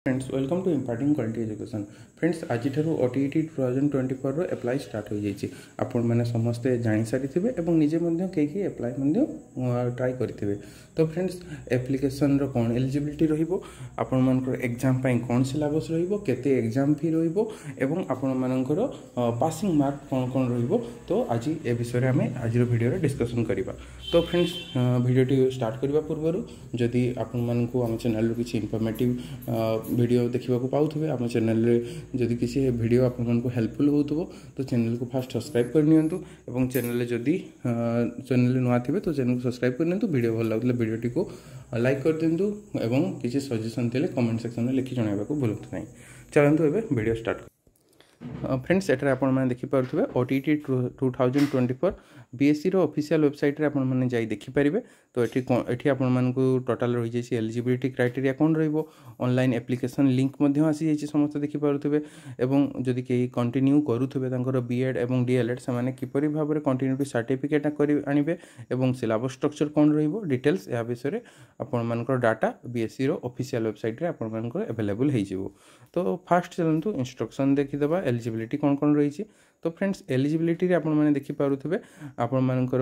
Friends welcome to imparting quality education. Friends आज OTET 2024 apply start हो जाइए। आपण मैंने समस्ते जानी सारी थे और निजे कई एप्लाई ट्राई करेंगे। तो फ्रेंड्स एप्लिकेशन कौन एलिजिबिलिटी आपण मानकर एग्जाम कौन सिलेबस केते एग्जाम फी आपण मानकर पासिंग मार्क कौन कौन तो आज ए विषय में आज वीडियो डिस्कसन करवा। तो फ्रेंड्स वीडियो स्टार्ट करने पूर्व जदि आपण मानक आम चैनल किसी इनफॉर्मेटिव वीडियो देखा पाथे आम चैनल जदि किसी वीडियो आपको हेल्पफुल हो तो चैनल को फास्ट सब्सक्राइब करनी चैनल जदि चैनल नुआ थे तो चैनल को सब्सक्राइब करनी वीडियो भल लगे वीडियो को लाइक कर दिंतु एवं किसी सजेशन थे कमेंट सेक्शन में लिखि जन को भूलु नहीं। चलतु ए वीडियो स्टार्ट। फ्रेंड्स एटार आपण मैंने देखिपे ओटीईटी 2024 बीएससी ऑफिशियल वेबसाइट रे आपण मैंने जाई देखिपारे। तो ये आपण मानकु टोटाल रही जाइए एलिजिबिलिटी क्राइटेरिया कौन रहिबो ऑनलाइन एप्लिकेशन लिंक आसी जाइए समस्त देखिपारे एवं जदि कहीं कंटिन्यू करुवे तांकर बीएड एवं डीएलएड से किपरि भाव में कंटिन्यूटी सर्टिफिकेट आनिबे एवं सिलेबस स्ट्रक्चर कौन रहिबो डिटेल्स या विषय आपण मानकर डाटा बीएससी ऑफिशियल वेबसाइट रे आपण मानकर अवेलेबल हो जिवो। तो फास्ट चलतु इंस्ट्रक्शन देखीदबा एलिजिबिलिटी कौन कौन रही। तो फ्रेंड्स एलिजिबिलिटी आपण मैंने देखिपे आपण मानकर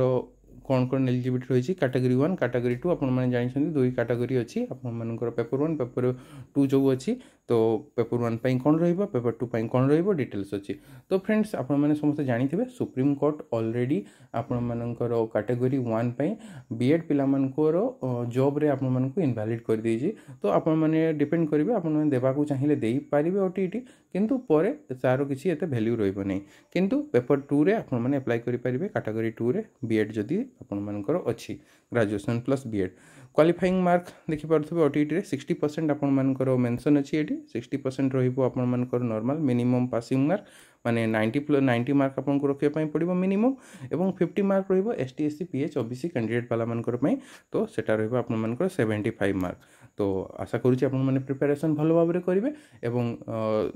कौन कौन एलिजिबिलिटी रही कैटेगरी 1 कैटेगरी 2 आपण मैंने जानते दुई कैटेगरी अच्छी आपण पेपर 1 पेपर 2 जो अच्छी। तो पेपर 1 पाई कौन रहिबो पेपर 2 पाई कौन रहिबो डिटेल्स अच्छी। तो फ्रेंड्स आपण मैंने समस्त जानिथिबे सुप्रीम कोर्ट ऑलरेडी आपण मानकर कैटेगरी 1 पाई बीएड पिला मानकर जॉब रे आपण मानकु इनवैलिड कर देछि। तो आपण माने डिपेंड करिवे आपण माने देबा को चाहिए देई पारिबे ओटीईटी किंतु परे तार किछि एते वैल्यू रहइबो नै किंतु पेपर 2 रे आपण माने अप्लाई करि पारिबे कैटेगरी 2 रे बीएड जदी आपण मानकर अच्छी graduation plus BEd qualifying mark देखिपे ओटीईटी रे 60% आपण मानकर मेंशन अच्छी एटी 60% रहिबो आपण मानकर नॉर्मल मिनिमम पासिंग मार्क माने 90 मार्क आपन को रखिया पई पड़िबो मिनिमम एवं 50 मार्क रहिबो ST SC pH OBC candidate वाला मानकर पई। तो सेटा रहिबो आपन मानकर 75 मार्क। तो आशा करूची आपन माने प्रिपरेशन भलो भाबरे करिवे एवं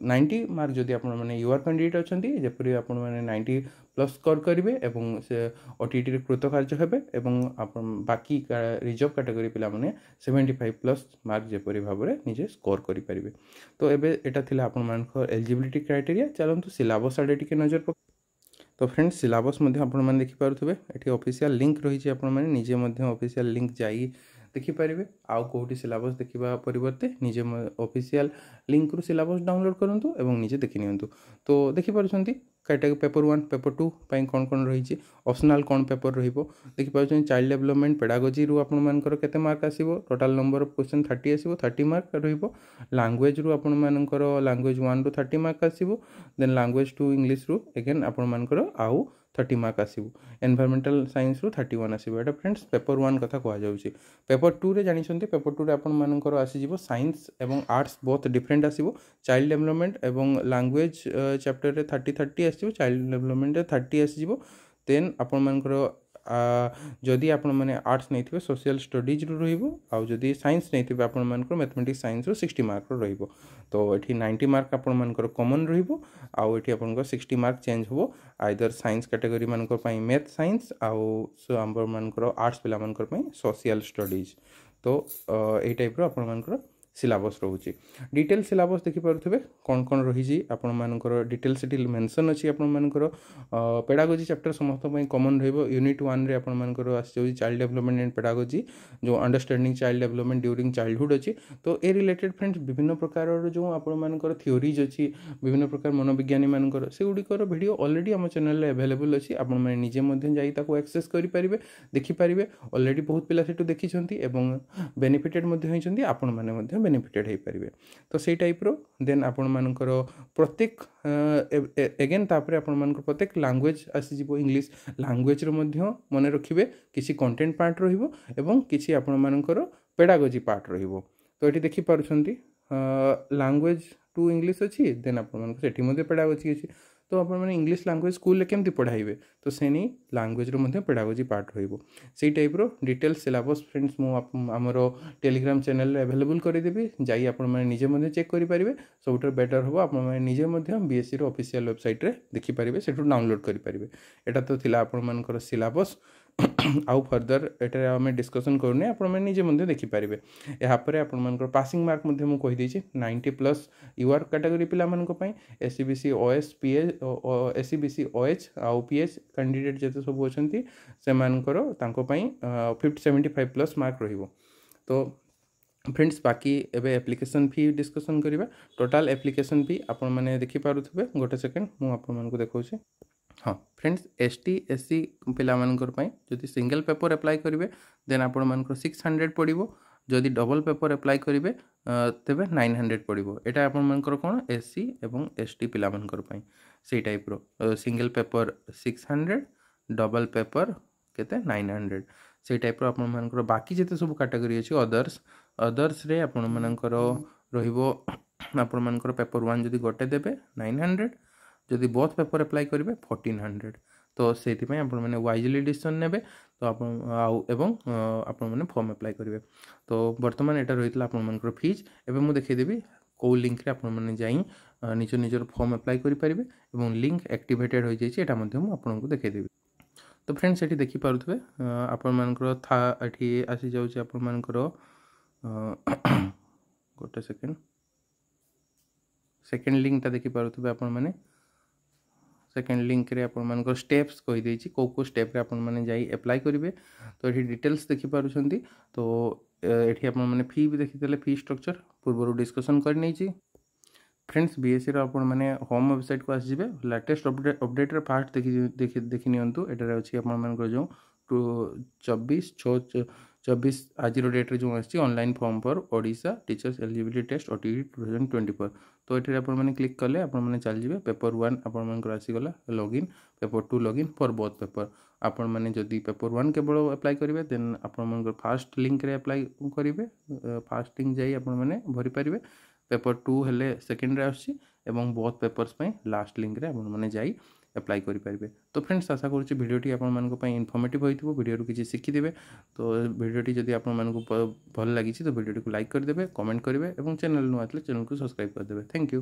90 मार्क जदि आपन माने युआर कैंडिडेट अछंती जेपरि आपन माने 90 प्लस स्कोर करिवे एवं से ओटीईटी रे कृतकार्य हेबे एवं आपन बाकी रिजर्व कैटेगरी पिला माने 75 प्लस मार्क जेपरि भाबरे निजे स्कोर करि परिबे। तो एबे एटा थिला आपन मानकर एलिजिबिलिटी क्राइटेरिया। चलंतु सिलेबस आडे टिके नजर पक। तो फ्रेंड्स सिलेबस आपण मैंने देखिपे ये ऑफिशियल लिंक रही आपण मैंने निजे ऑफिशियल लिंक जाई देखिपारे आउ कौटी सिलेबस देखा परिवर्ते निजे ऑफिशियल लिंक रु सिलेबस डाउनलोड करूँ और निजे देखि नियंतु। तो देखिपारे कैटेगरी पेपर 1 पेपर 2 पाई कौन कौन रही ऑप्शनल कौन पेपर रहिबो देखिपारे चाइल्ड डेवलपमेंट पेडागोजी रु आपण मानकर केते मार्क आसीबो टोटल नंबर ऑफ क्वेश्चन 30 आसीबो 30 मार्क रहिबो। लैंग्वेज रु आपण मानकर लैंग्वेज 1 रु 30 मार्क आसीबो देन लैंग्वेज 2 इंग्लिश रु अगेन आपण मानकर आउ 30 मार्क आसीबो। एनवायरमेंटल साइंस रु 31 आसीबो। एटा फ्रेंड्स पेपर 1 कथा कहा जाउची। पेपर 2 रे जानिछन्ती पेपर 2 रे आपण मानकर आसी जिवो साइंस एवं आर्ट्स बोथ डिफरेंट आसीबो। चाइल्ड डेवलपमेंट एवं लैंग्वेज चैप्टर रे 30 आसीबो चाइल्ड डेवलपमेंट रे 30 आसी जिवो। देन आपण मानकर जदि आपण माने आर्ट्स नहीं थे सोशल स्टडीज रु रहिबो आउ जदि साइंस नहीं थे आपण मानकर मैथमेटिक्स साइंस रु 60 मार्क रु रहिबो। तो एठी 90 मार्क आपण मानकर कॉमन रहिबो आउ एठी आपण 60 मार्क चेंज होबो आइदर साइंस कैटेगरी मानकर पई मैथ साइंस आउ आंबर मानकर आर्ट्स पिला मानकर पई सोशल स्टडीज। तो एई टाइप रो आपण मानकर सिलेबस रोचे डिटेल सिलेबस देखिपे कौन कौन रही आपण मानकर डिटेल से मेंशन अच्छी आपण मानकर पेडागोजी चैप्टर समस्त कॉमन रहिबो। यूनिट 1 रे आपण मानकर आसी चाइल्ड डेवलपमेंट एंड पेडागोजी जो understanding child development during childhood अच्छी। तो ए रिलेटेड फ्रेंड्स विभिन्न प्रकार जो आपण मानकर थ्योरीज अच्छी विभिन्न प्रकार मनोविज्ञानी मानकर से गुडिकर वीडियो ऑलरेडी आम चैनल रे अवेलेबल अच्छी आपण माने निजे मध्य जाई ताको एक्सेस करि परिबे देखि परिबे। ऑलरेडी बहुत पिला सेटु देखिछंती एवं बेनिफिटेड मध्य होइछंती आपण माने मध्य बेनिफिटेड हो पारे। तो से टाइप रो देन आपण मानकर प्रत्येक एगेन तापरे आपण मानकर प्रत्येक लैंग्वेज आसी जिवो इंग्लिश लैंग्वेज रो मध्य मने रखिबे किसी कंटेंट पार्ट रहिबो एवं किसी आपण मानकर पेडागोजी पार्ट रहिबो। तो एठी देखि पारुछंती लैंग्वेज 2 इंग्लिश अच्छी देन आपण मानकर सेठी मध्य पेडागोजी अछि। तो आपण माने इंग्लिश लैंग्वेज स्कूल केमती पढ़ाइबे तो से नहीं लैंग्वेज रो मध्य पेडागोजी पार्ट रहिबो। से टाइप रो डिटेल सिलेबस फ्रेंड्स मु हमरो टेलीग्राम चैनल रे अवेलेबल करि देबी जाई आपण माने निजे मध्य चेक करि परिबे सबुटर बेटर होबो आपण माने निजे मध्य बीएससी रो ऑफिशियल वेबसाइट रे देखि परिबे सेटु डाउनलोड करि परिबे। एटा तो थिला आपण मानकर सिलेबस। आउ फर्दर एटार आम डिस्कसन करूने आपजे देखिपारे। यापर आप पासिंग मार्क मुझे 90+ यूआर कैटेगरी पिला SCBC OS pH SCBC OH आउ पीएच कैंडिडेट जिते सब अच्छा से 75+ मार्क रहिबो। तो फ्रेंड्स बाकी एबे एप्लिकेशन फी डिस्कसन करिबा। टोटाल एप्लिकेशन फी आपण माने देखि पारुथबे। गोटे सेकेंड मु आपण मानकु देखौछि। हाँ फ्रेंड्स एसटी एससी पिला मानकर पई जदि सिंगल पेपर अप्लाई करिवे देन आपण मानकर 600 पड़िबो। जदि डबल पेपर अप्लाई करिवे तेबे 900 पड़िबो। एटा आपण मानकर कोन एससी एवं एसटी पिला मानकर पई सेही टाइप रो सिंगल पेपर 600 डबल पेपर केते 900 सेही टाइप रो आपण मानकर बाकी जते सब कैटेगरी अछि अदर्स रे आपण मानकर रहिबो। आपण मानकर पेपर 1 जदि गोटे देबे 900 जदि बोथ पेपर अप्लाई करेंगे 1400। तो से आपण मैंने वाइजली डिसीजन ने तो आप फॉर्म अप्लाई करेंगे। तो बर्तमान यहाँ रही है फीज एवं मुझे देखीदेवी कौ लिंक रे आपण मैंने जाई निज निजर फॉर्म अप्लाई करेंगे और लिंक एक्टिवेटेड हो जाए आपको देखीदेवी। तो फ्रेंड्स ये देखिपे आपर था ये आसी जाऊँगी आपर गोटे सेकेंड लिंकटा देखिपे आपण मैंने सेकेंड लिंक रे आपण मानकर स्टेप्स कहि देछि को स्टेप रे आपण माने जाई अप्लाई करिवे। तो एठी डिटेल्स देखि पारुछंती। तो एठी आपण माने फी भी देखितले फी स्ट्रक्चर पूर्व डिस्कशन कर नै छी। फ्रेंड्स बीएससी रो आपण माने होम वेबसाइट को आसी जिवे लेटेस्ट अपडेट रे फास्ट देखि नियंतु। एटारे अछि आपण मानकर जो 24/6/24 आज डेट रे जो आछि online form for Odisha teachers eligibility test OTET 2024। तो ये आपने क्लिक कले आपने चल जाए पेपर 1 आपर आसीगला login paper 2 login for both paper. आपण मैंने जदि पेपर 1 केवल अप्लाई करेंगे देन आप फास्ट लिंक रे अप्लाई करेंगे फास्ट लिंक जाई आपण मैंने भरी पारे। पेपर 2 हेले सेकेंड रे आछि एवं बोथ पेपर्स पे लास्ट लिंक रे आपण मैंने जाई अप्लाई करेंगे। तो फ्रेंड्स आशा करुँच भिडियोटी आपको इनफॉर्मेटिव होइथिबो भिडियो किसी शिखिदेवे। तो भिडियोटी जदि आपको भल लगी तो भिडियोटी को लाइक करदे कमेंट करेंगे और चैनल नुआ चैनल को सब्सक्राइब करदे। Thank you.